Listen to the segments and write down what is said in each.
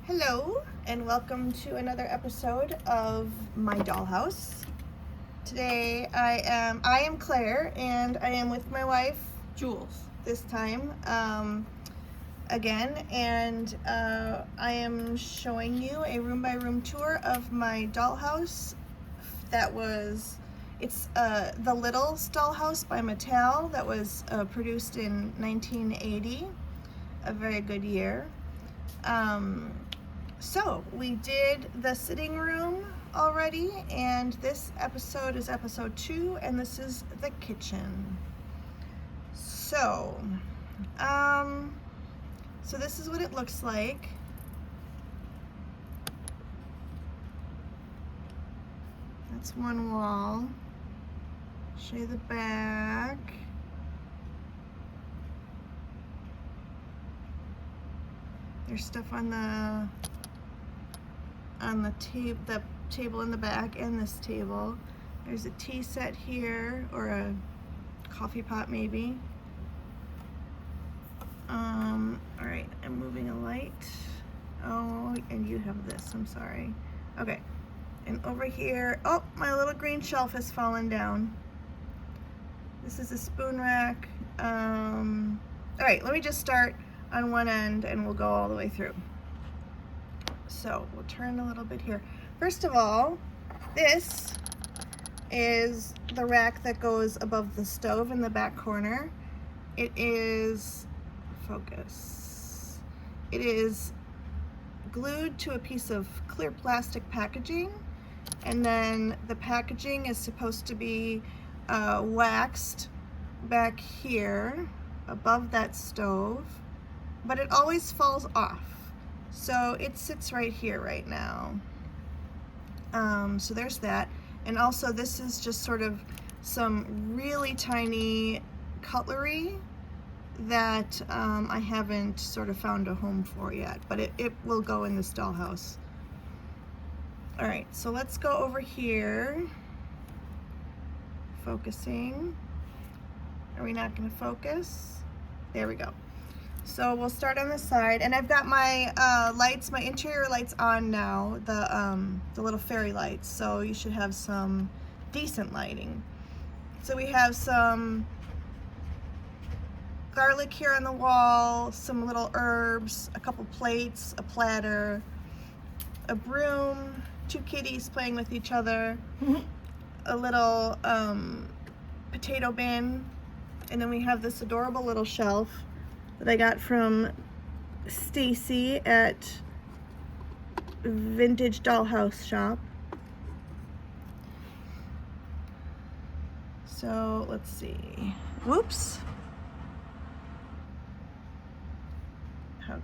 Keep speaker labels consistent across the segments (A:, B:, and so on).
A: Hello, and welcome to another episode of my dollhouse. Today I am Claire, and I am with my wife
B: Jules.
A: this time again, and I am showing you a room by room tour of my dollhouse. It's the Little Dollhouse by Mattel that was produced in 1980, a very good year. So we did the sitting room already, and this episode is episode 2, and this is the kitchen. So this is what it looks like. That's one wall. Show you the back. There's stuff on the table in the back, and this table. There's a tea set here, or a coffee pot maybe. All right, I'm moving a light. Oh, and you have this, I'm sorry. Okay, and over here, oh, my little green shelf has fallen down. This is a spoon rack. All right, let me just start on one end and we'll go all the way through. So we'll turn a little bit here. First of all, this is the rack that goes above the stove in the back corner. It is, focus, it is glued to a piece of clear plastic packaging, and then the packaging is supposed to be waxed back here above that stove, but it always falls off. So it sits right here right now. So there's that. And also this is just sort of some really tiny cutlery that I haven't sort of found a home for yet, but it will go in this dollhouse. All right, so let's go over here. Focusing. Are we not gonna focus? There we go. So we'll start on the side, and I've got my lights, my interior lights on now, the little fairy lights, so you should have some decent lighting. So we have some garlic here on the wall, some little herbs, a couple plates, a platter, a broom, 2 kitties playing with each other, a little potato bin, and then we have this adorable little shelf that I got from Stacey at Vintage Dollhouse Shop. So let's see. Whoops.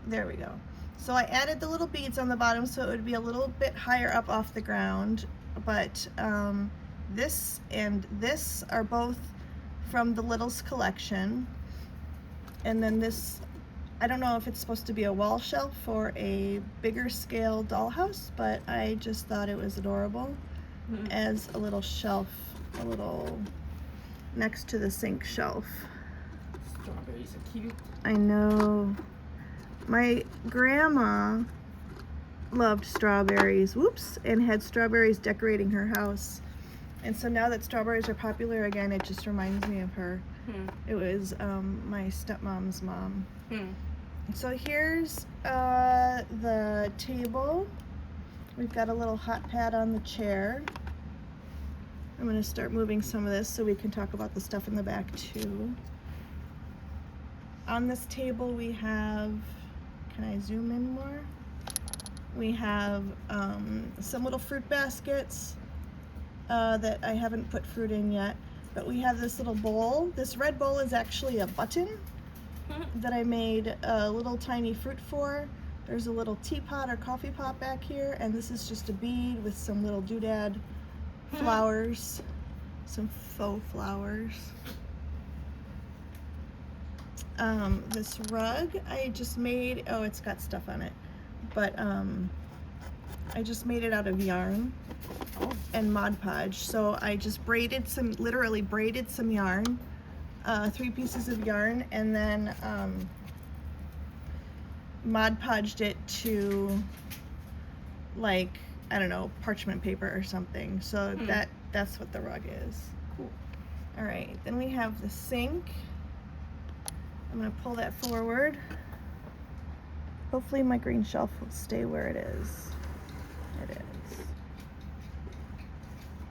A: There we go. So I added the little beads on the bottom so it would be a little bit higher up off the ground, but this and this are both from the Littles collection. And then this, I don't know if it's supposed to be a wall shelf or a bigger scale dollhouse, but I just thought it was adorable as a little shelf, a little next to the sink shelf.
B: Strawberries are cute.
A: I know. My grandma loved strawberries, whoops, and had strawberries decorating her house. And so now that strawberries are popular again, it just reminds me of her. It was my stepmom's mom. So here's the table. We've got a little hot pad on the chair. I'm going to start moving some of this so we can talk about the stuff in the back too. On this table we have, can I zoom in more? We have some little fruit baskets that I haven't put fruit in yet. But we have this little bowl. This red bowl is actually a button that I made a little tiny fruit for. There's a little teapot or coffee pot back here, and this is just a bead with some little doodad flowers, some faux flowers. This rug I just made, oh, it's got stuff on it, but I just made it out of yarn and Mod Podge. So I just literally braided some yarn, 3 pieces of yarn, and then Mod Podged it to, like, I don't know, parchment paper or something. So that's what the rug is.
B: Cool.
A: All right, then we have the sink. I'm gonna pull that forward. Hopefully my green shelf will stay where it is. It is.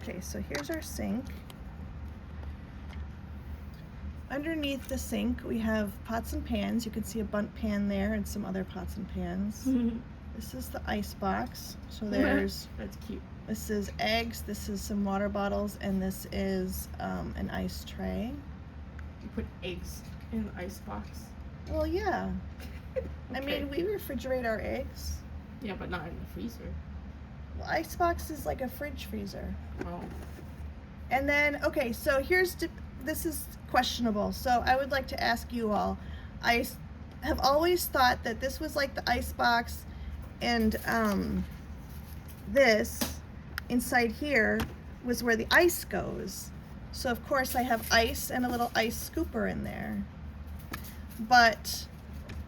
A: Okay, so here's our sink. Underneath the sink, we have pots and pans. You can see a bundt pan there and some other pots and pans. This is the ice box. So there's,
B: that's cute.
A: this is eggs, this is some water bottles, and this is an ice tray.
B: You put eggs in the ice box?
A: Well, yeah.
B: Okay.
A: I mean, we refrigerate our eggs.
B: Yeah, but not in the freezer.
A: Well, ice box is like a fridge freezer.
B: Oh.
A: And then, okay, so this is questionable. So I would like to ask you all. I have always thought that this was like the ice box, and this inside here was where the ice goes. So of course I have ice and a little ice scooper in there. But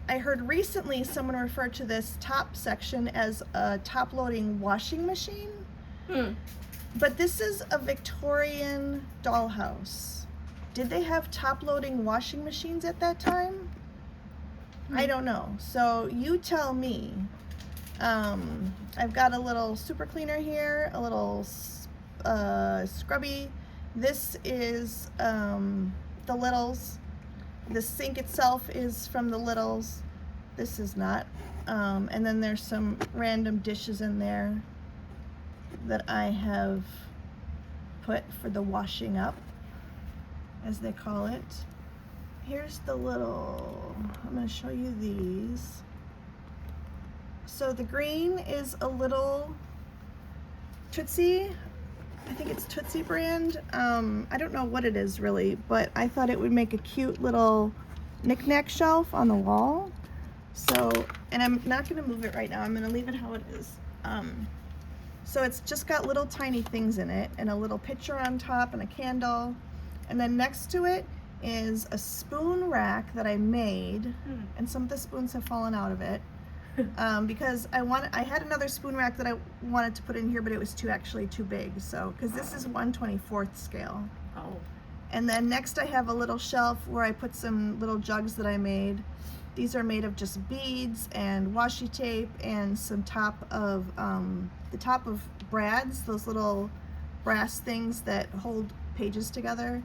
A: I heard recently someone refer to this top section as a top-loading washing machine. But this is a Victorian dollhouse. Did they have top-loading washing machines at that time? I don't know. So you tell me. I've got a little super cleaner here, a little scrubby. This is the Littles. The sink itself is from the Littles. This is not. And then there's some random dishes in there that I have put for the washing up, as they call it. Here's the little, I'm going to show you these. So the green is a little Tootsie. I think it's Tootsie brand. I don't know what it is really, but I thought it would make a cute little knick-knack shelf on the wall. So, and I'm not going to move it right now. I'm going to leave it how it is. So it's just got little tiny things in it, and a little pitcher on top, and a candle. And then next to it is a spoon rack that I made, and some of the spoons have fallen out of it. Because I had another spoon rack that I wanted to put in here, but it was actually too big. So, because this is 1/24 scale.
B: Oh.
A: And then next I have a little shelf where I put some little jugs that I made. These are made of just beads and washi tape and some the top of brads, those little brass things that hold pages together.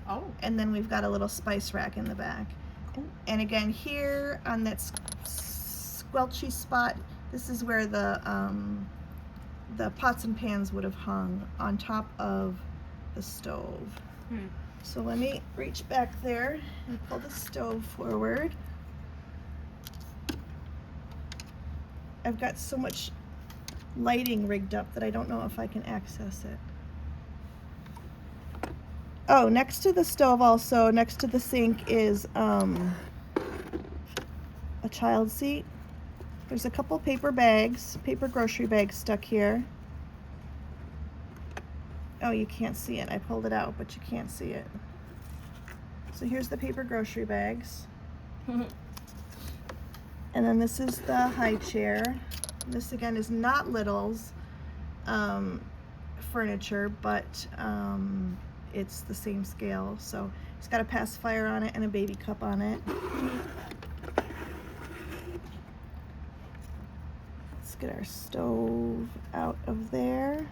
B: Oh.
A: And then we've got a little spice rack in the back.
B: Cool.
A: And again, here on that squelchy spot, this is where the pots and pans would have hung on top of the stove. So let me reach back there and pull the stove forward. I've got so much lighting rigged up that I don't know if I can access it. Oh, next to the stove also, next to the sink is a child seat. There's a couple paper grocery bags stuck here. Oh, you can't see it. I pulled it out, but you can't see it. So here's the paper grocery bags. And then this is the high chair. This again is not Little's furniture, but it's the same scale. So it's got a pacifier on it and a baby cup on it. Let's get our stove out of there.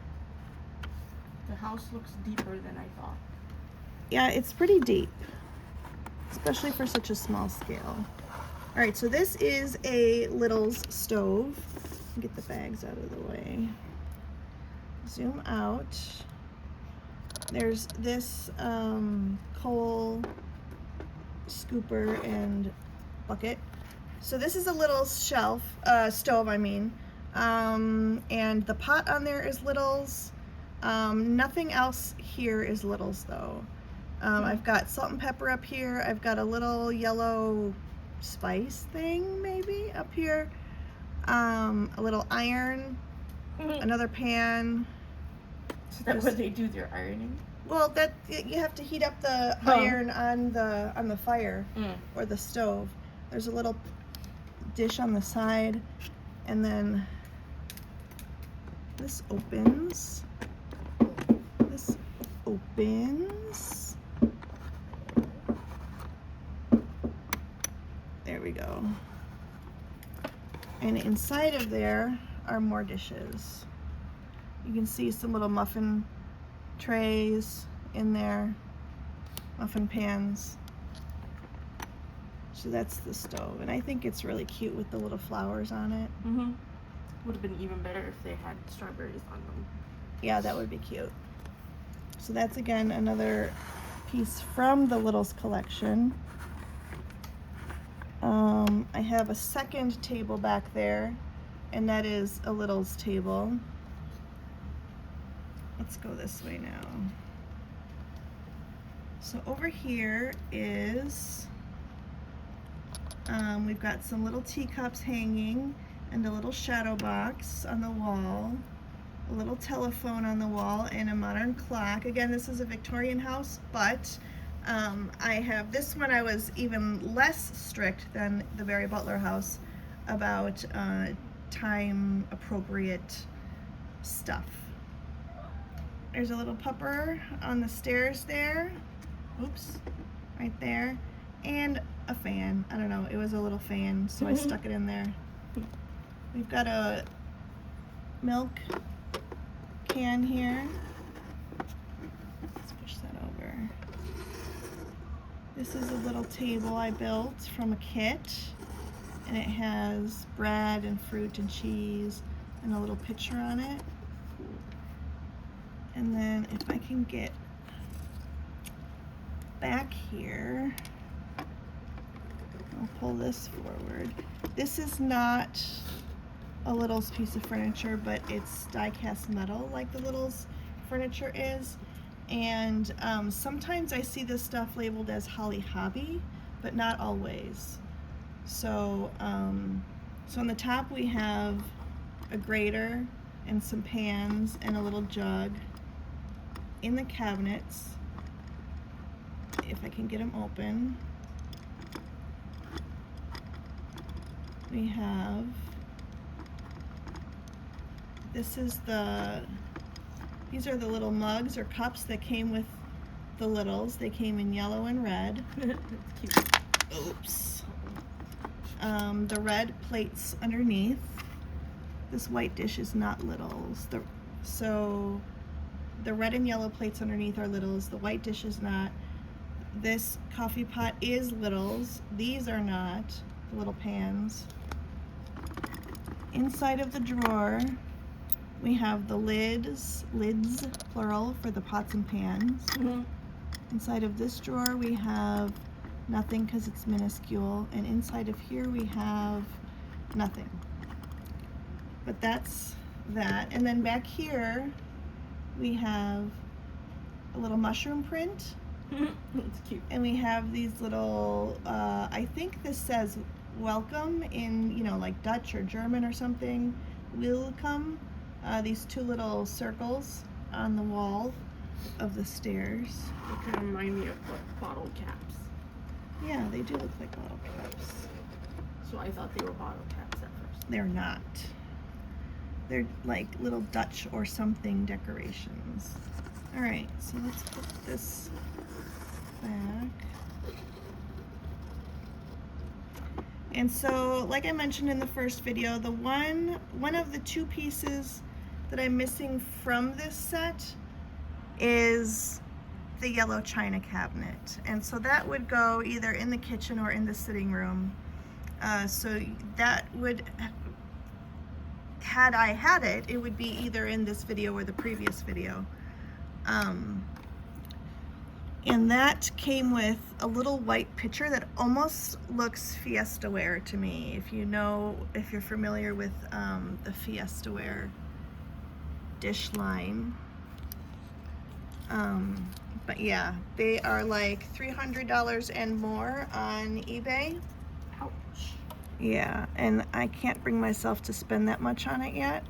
B: The house looks deeper than I thought.
A: Yeah, it's pretty deep, especially for such a small scale. All right, so this is a Little's stove. Get the bags out of the way. Zoom out. There's this coal scooper and bucket. So this is a Little's stove, I mean. And the pot on there is Little's. Nothing else here is Little's though. I've got salt and pepper up here. I've got a little yellow spice thing maybe up here. A little iron, another pan.
B: Is that where they do their ironing?
A: Well, that you have to heat up the iron on the fire or the stove. There's a little dish on the side, and then this opens. This opens. There we go. And inside of there are more dishes. You can see some little muffin trays in there, muffin pans. So that's the stove, and I think it's really cute with the little flowers on it.
B: Mm-hmm. Would have been even better if they had strawberries on them.
A: Yeah, that would be cute. So that's again another piece from the Littles collection. I have a second table back there, and that is a Littles table. Let's go this way now. So over here is, we've got some little teacups hanging and a little shadow box on the wall, a little telephone on the wall, and a modern clock. Again, this is a Victorian house, but I have this one. I was even less strict than the Barry Butler house about time appropriate stuff. There's a little pupper on the stairs there. Oops, right there. And a fan. I don't know, it was a little fan, so I stuck it in there. We've got a milk can here. Let's push that over. This is a little table I built from a kit, and it has bread and fruit and cheese and a little picture on it. And then if I can get back here, I'll pull this forward. This is not a Littles piece of furniture, but it's die-cast metal like the Littles furniture is. And sometimes I see this stuff labeled as Holly Hobby, but not always. So, so on the top we have a grater and some pans and a little jug. In the cabinets, if I can get them open, we have, these are the little mugs or cups that came with the Littles. They came in yellow and red.
B: That's cute.
A: Oops. The red plates underneath. This white dish is not Littles. So the red and yellow plates underneath are Littles. The white dish is not. This coffee pot is Littles. These are not. The little pans. Inside of the drawer, we have the lids, plural, for the pots and pans.
B: Mm-hmm.
A: Inside of this drawer, we have nothing because it's minuscule. And inside of here, we have nothing. But that's that. And then back here, we have a little mushroom print.
B: That's cute.
A: And we have these little, I think this says welcome in, you know, like Dutch or German or something. Welcome. These two little circles on the wall of the stairs.
B: They kind of remind me of what bottle caps.
A: Yeah, they do look like bottle caps.
B: So I thought they were bottle caps at first.
A: They're not. They're like little Dutch or something decorations. All right, so let's put this back. And so, like I mentioned in the first video, the one of the two pieces that I'm missing from this set is the yellow china cabinet. And so that would go either in the kitchen or in the sitting room. So that would, had I had it, it would be either in this video or the previous video. And that came with a little white pitcher that almost looks Fiesta ware to me. If you know, if you're familiar with the Fiesta ware dish line. But yeah, they are like $300 and more on eBay.
B: Ouch.
A: Yeah, and I can't bring myself to spend that much on it yet.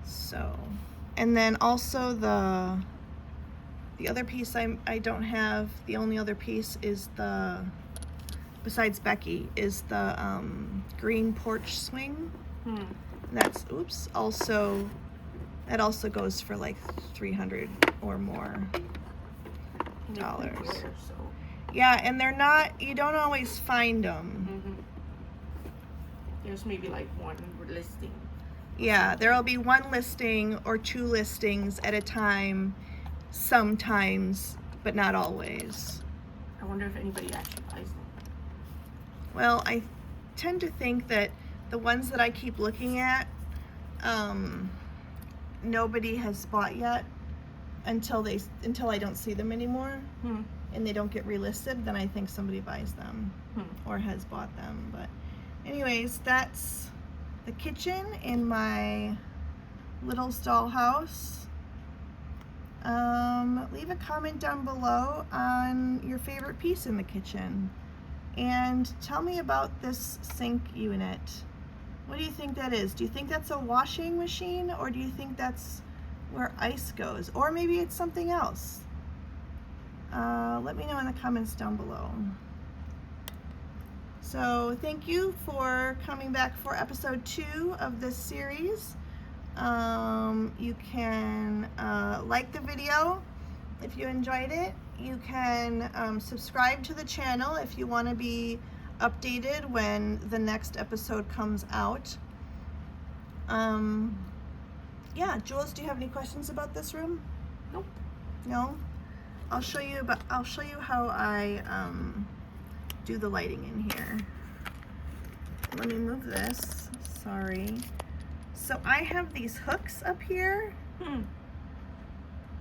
A: So, and then also the other piece I don't have, the only other piece is the besides Becky, is the green porch swing. That's that also goes for like $300 or more dollars.
B: So.
A: Yeah, and they're not, you don't always find them.
B: There's maybe like one listing.
A: Yeah, there'll be one listing or two listings at a time sometimes, but not always.
B: I wonder if anybody actually buys them.
A: Well, I tend to think that the ones that I keep looking at, nobody has bought yet until I don't see them anymore, and they don't get relisted. Then I think somebody buys them or has bought them. But anyways, that's the kitchen in my little dollhouse. Leave a comment down below on your favorite piece in the kitchen, and tell me about this sink unit. What do you think that is? Do you think that's a washing machine, or do you think that's where ice goes? Or maybe it's something else. Let me know in the comments down below. So thank you for coming back for episode 2 of this series. You can like the video if you enjoyed it. You can subscribe to the channel if you want to be updated when the next episode comes out. Yeah, Jules, do you have any questions about this room?
B: Nope.
A: No? I'll show you how I do the lighting in here. Let me move this. Sorry. So I have these hooks up here.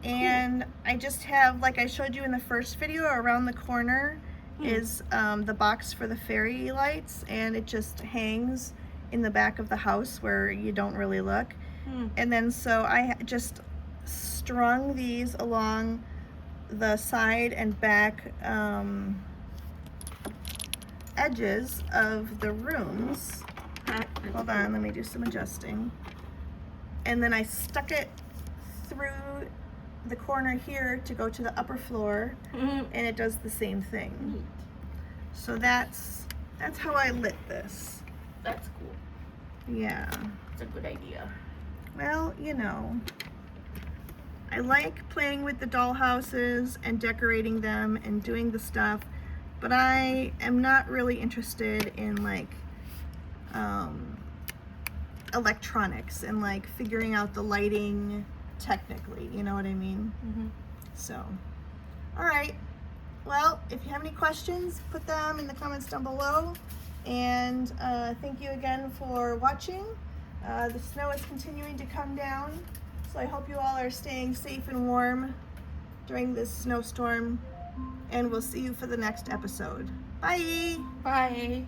A: And I just have, like I showed you in the first video, around the corner is the box for the fairy lights, and it just hangs in the back of the house where you don't really look. And then so I just strung these along the side and back edges of the rooms. Hold on, let me do some adjusting. And then I stuck it through the corner here to go to the upper floor, and it does the same thing. So that's how I lit this.
B: That's cool.
A: Yeah.
B: It's a good idea.
A: Well, you know, I like playing with the dollhouses and decorating them and doing the stuff, but I am not really interested in like electronics and like figuring out the lighting technically, you know what I mean? So, all right. Well, if you have any questions, put them in the comments down below. And thank you again for watching. The snow is continuing to come down, so I hope you all are staying safe and warm during this snowstorm. And we'll see you for the next episode. Bye!
B: Bye!